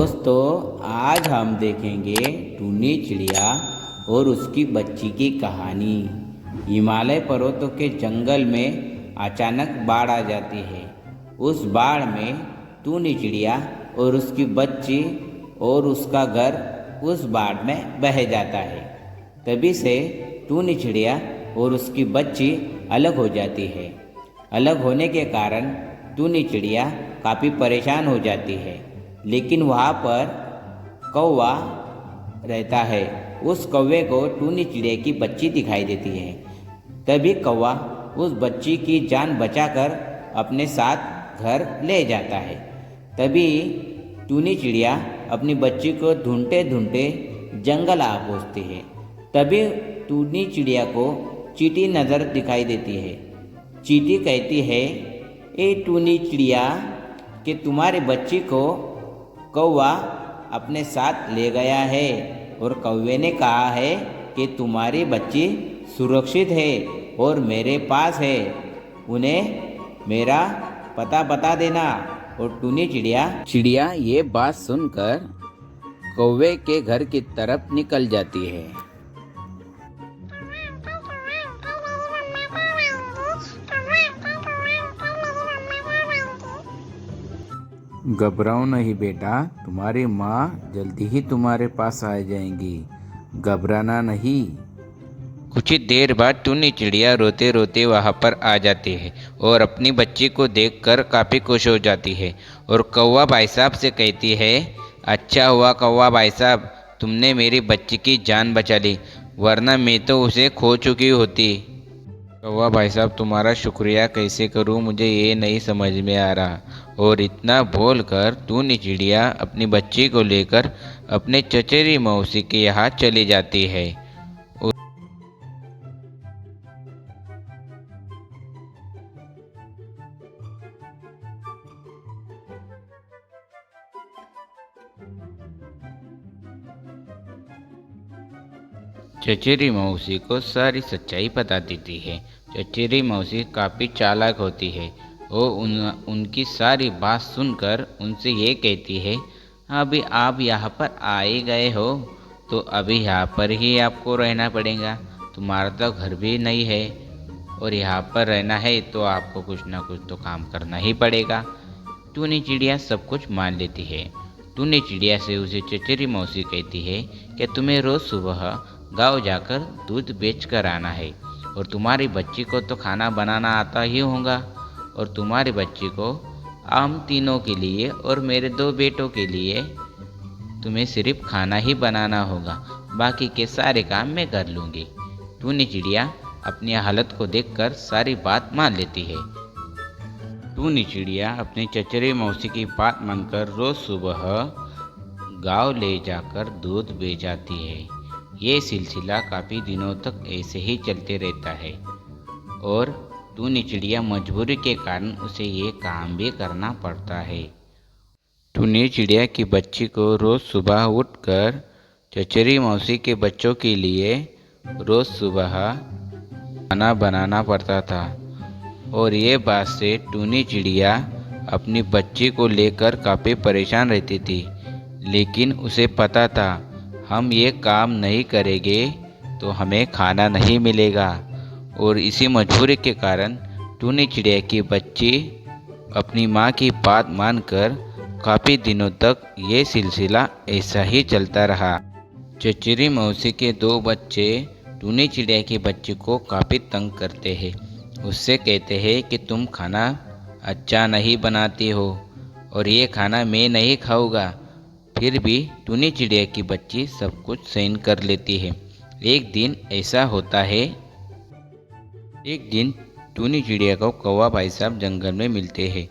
दोस्तों, आज हम देखेंगे टूनी चिड़िया और उसकी बच्ची की कहानी। हिमालय पर्वतों के जंगल में अचानक बाढ़ आ जाती है। उस बाढ़ में टूनी चिड़िया और उसकी बच्ची और उसका घर उस बाढ़ में बह जाता है। तभी से टूनी चिड़िया और उसकी बच्ची अलग हो जाती है। अलग होने के कारण टूनी चिड़िया काफ़ी परेशान हो जाती है, लेकिन वहाँ पर कौवा रहता है। उस कौवे को टूनी चिड़िया की बच्ची दिखाई देती है। तभी कौवा उस बच्ची की जान बचाकर अपने साथ घर ले जाता है। तभी टूनी चिड़िया अपनी बच्ची को ढूंढते ढूंढते जंगल आ पहुँचती है। तभी टूनी चिड़िया को चींटी नज़र दिखाई देती है। चींटी कहती है, ए टूनी चिड़िया, कि तुम्हारी बच्ची को कौवा अपने साथ ले गया है और कौवे ने कहा है कि तुम्हारी बच्ची सुरक्षित है और मेरे पास है। उन्हें मेरा पता बता देना। और टूनी चिड़िया ये बात सुनकर कौवे के घर की तरफ निकल जाती है। घबराओ नहीं बेटा, तुम्हारी माँ जल्दी ही तुम्हारे पास आ जाएंगी, घबराना नहीं। कुछ ही देर बाद टूनी चिड़िया रोते रोते वहाँ पर आ जाती है और अपनी बच्ची को देखकर काफ़ी खुश हो जाती है और कौवा भाई साहब से कहती है, अच्छा हुआ कौवा भाई साहब, तुमने मेरी बच्ची की जान बचा ली, वरना मैं तो उसे खो चुकी होती। कौवा भाई साहब, तुम्हारा शुक्रिया कैसे करूं, मुझे ये नहीं समझ में आ रहा। और इतना बोलकर टूनी चिड़िया अपनी बच्ची को लेकर अपने चचेरी मौसी के यहाँ चली जाती है। चचेरी मौसी को सारी सच्चाई बता देती है। चचेरी मौसी काफ़ी चालाक होती है। वो उनकी सारी बात सुनकर उनसे ये कहती है, अभी आप यहाँ पर आए गए हो तो अभी यहाँ पर ही आपको रहना पड़ेगा। तुम्हारा तो घर भी नहीं है और यहाँ पर रहना है तो आपको कुछ ना कुछ तो काम करना ही पड़ेगा। टूनी चिड़िया सब कुछ मान लेती है। टूनी चिड़िया से उसे चचेरी मौसी कहती है कि तुम्हें रोज़ सुबह गांव जाकर दूध बेच कर आना है और तुम्हारी बच्ची को तो खाना बनाना आता ही होगा और तुम्हारी बच्ची को हम तीनों के लिए और मेरे 2 बेटों के लिए तुम्हें सिर्फ खाना ही बनाना होगा, बाकी के सारे काम मैं कर लूँगी। टूनी चिड़िया अपनी हालत को देखकर सारी बात मान लेती है। टूनी चिड़िया अपनी चचेरी मौसी की बात मानकर रोज़ सुबह गांव ले जाकर दूध बेचाती है। ये सिलसिला काफ़ी दिनों तक ऐसे ही चलते रहता है और टूनी चिड़िया मजबूरी के कारण उसे ये काम भी करना पड़ता है। टूनी चिड़िया की बच्ची को रोज़ सुबह उठकर चचेरी मौसी के बच्चों के लिए रोज़ सुबह खाना बनाना पड़ता था और ये बात से टूनी चिड़िया अपनी बच्ची को लेकर काफ़ी परेशान रहती थी, लेकिन उसे पता था हम ये काम नहीं करेंगे तो हमें खाना नहीं मिलेगा। और इसी मजबूरी के कारण टूनी चिड़िया की बच्ची अपनी माँ की बात मानकर काफ़ी दिनों तक ये सिलसिला ऐसा ही चलता रहा। चचेरी मौसी के 2 बच्चे टूनी चिड़िया की बच्ची को काफ़ी तंग करते हैं। उससे कहते हैं कि तुम खाना अच्छा नहीं बनाती हो और ये खाना मैं नहीं खाऊंगा। फिर भी टूनी चिड़िया की बच्ची सब कुछ सहन कर लेती है। एक दिन ऐसा होता है, एक दिन टूनी चिड़िया को कौवा भाई साहब जंगल में मिलते हैं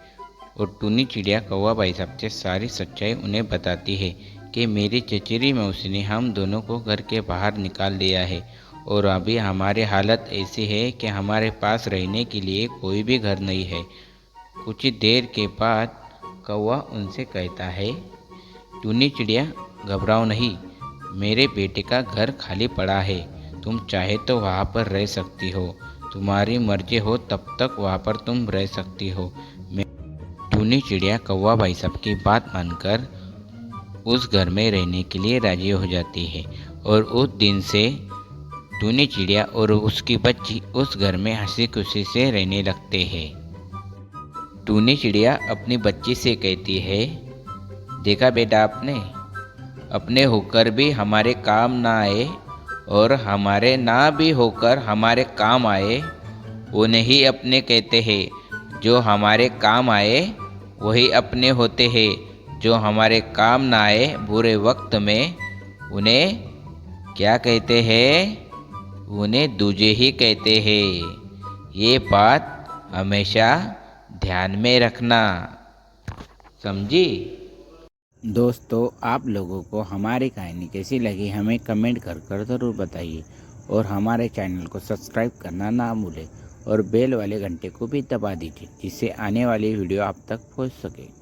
और टूनी चिड़िया कौवा भाई साहब से सारी सच्चाई उन्हें बताती है कि मेरी चचेरी मौसी ने हम दोनों को घर के बाहर निकाल दिया है और अभी हमारी हालत ऐसी है कि हमारे पास रहने के लिए कोई भी घर नहीं है। कुछ ही देर के बाद कौवा उनसे कहता है, टूनी चिड़िया, घबराओ नहीं, मेरे बेटे का घर खाली पड़ा है, तुम चाहे तो वहाँ पर रह सकती हो, तुम्हारी मर्जी हो तब तक वहाँ पर तुम रह सकती हो। टूनी चिड़िया कौवा भाई साहब की बात मानकर उस घर में रहने के लिए राजी हो जाती है और उस दिन से टूनी चिड़िया और उसकी बच्ची उस घर में हंसी खुशी से रहने लगते हैं। टूनी चिड़िया अपनी बच्ची से कहती है, देखा बेटा, आपने अपने होकर भी हमारे काम ना आए और हमारे ना भी होकर हमारे काम आए, उन्हें ही अपने कहते हैं। जो हमारे काम आए वही अपने होते हैं, जो हमारे काम ना आए बुरे वक्त में उन्हें क्या कहते हैं? उन्हें दूजे ही कहते हैं। ये बात हमेशा ध्यान में रखना, समझी? दोस्तों, आप लोगों को हमारी कहानी कैसी लगी हमें कमेंट कर ज़रूर बताइए और हमारे चैनल को सब्सक्राइब करना ना भूलें और बेल वाले घंटे को भी दबा दीजिए जिससे आने वाली वीडियो आप तक पहुंच सके।